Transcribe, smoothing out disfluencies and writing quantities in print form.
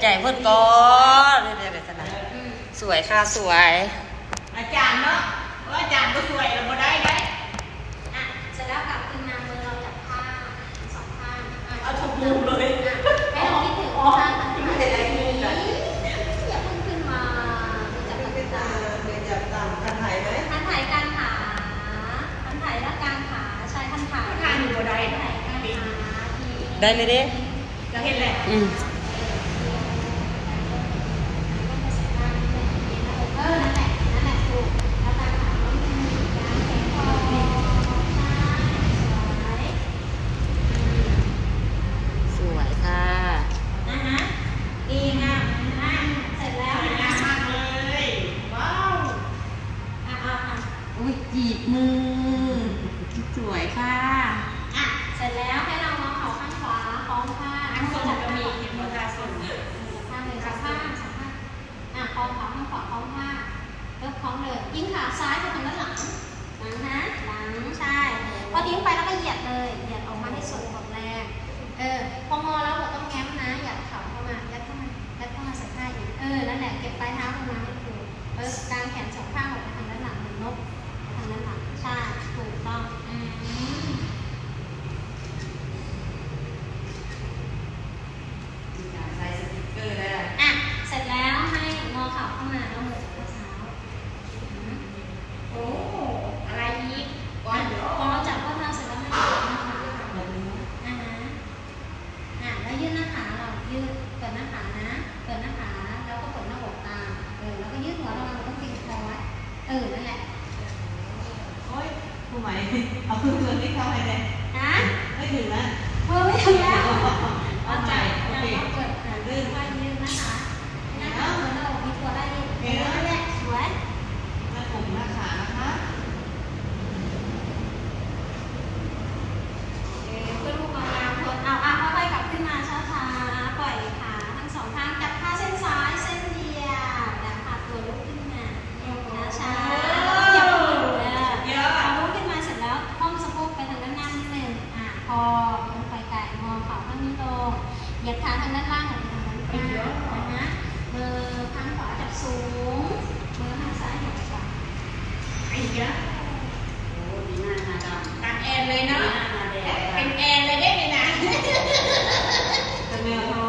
ใจเพิ่นก่อนเดี๋ยวๆนะสวยค่ะสวย อาจารย์เนาะอาจารย์ก็สวยเราบ่ได้ได้อ่ะเสร็จแล้วกลับขึ้นมามือเราจับข้างสองข้างเอาถูกมุมเลยให้เราคิดถึงข้างมันไม่ได้นี้อย่าเพิ่งขึ้นมาจับตา จับตามคันไทยไหม คันไถกลางขาคันไถและกลางขาใช่คันไถ ทานอยู่บ่ได้ คันไถกลางขา ได้เลยเด้ จะเห็นแหละ นั่นแหละถูกแล้วกลางขาต้องมีการแข็งคอสวย สวยค่ะ ดีงามเสร็จแล้ว สวยงามมากเลยว้าว อุ้ยจีบมือสวยค่ะ เสร็จแล้วให้เรามองเขาข้างขวาคล้องข้าง อันส่งก็มีเห็นว่าตาส่ง ข้างเลยข้างข้างคล้องขาข้างขวาคล้องข้างยกคล้องเลยทิ้งขาซ้ายไปทางด้านหลังหลังใช่พอทิ้งไปแล้วก็เหยียดเลยเหยียดออกมาให้สุดหมดแรงพองอแล้วเราต้องแง้มนะอย่าเข่าเข้ามายัดเข้ามาใส่ท่าอีกนั่นแหละเก็บปลายเท้าลงมาให้ถูกกางแขนสองข้างออกไปทางด้านหลังเหมือนนกทางด้านหลังใช่ถูกต้องใส่สติ๊กเกอร์ได้ เสร็จแล้วให้งอเข่าเข้ามาแล้วมือจับข้อเท้า โอ้อะไรอีก พอเราจับข้อเท้าเสร็จแล้วให้ยืดหน้าขาแล้วยืดหน้าขาเรายืดเปิดหน้าขานะเปิดหน้าขาแล้วก็เปิดหน้าอกตามแล้วก็ยืดหัวเราต้องติดคอไว้นั่นแหละ โอ้ยผู้ใหม่เอาเครื่องนี้เข้าให้เลยไม่ถึงนะ ไม่ถึงแล้ว เอาใหม่โอเค เปิดลื่นค่อยยืดนะคะเหมือนเรามีตัวได้นั่นแหละสวย หน้าผมหน้าขานะคะ เป็นรูปงามคนค่อยๆกลับขึ้นมาช้าๆปล่อยขาทั้งสองข้างจับขาเส้นซ้ายเส้นเดียวแล้วพาตัวลุกขึ้นมาช้าๆอย่าปวดพอลุกขึ้นมาเสร็จแล้วห้อมสะโพกไปทางด้านหน้านิดนึงพอลงไปไก่งอเข่าข้างนี้ลงเหยียดขาทางด้านล่างออกไปทางด้านข้างมือข้างขวาจับสูงมือข้างซ้ายเหยียดขวา ไอ้เยอะ โอ้ดีหน้าดำ ตัดแอนเลยเนาะ หน้าแดง เป็นแอนเลยได้ไหมนะ จะแมวทอ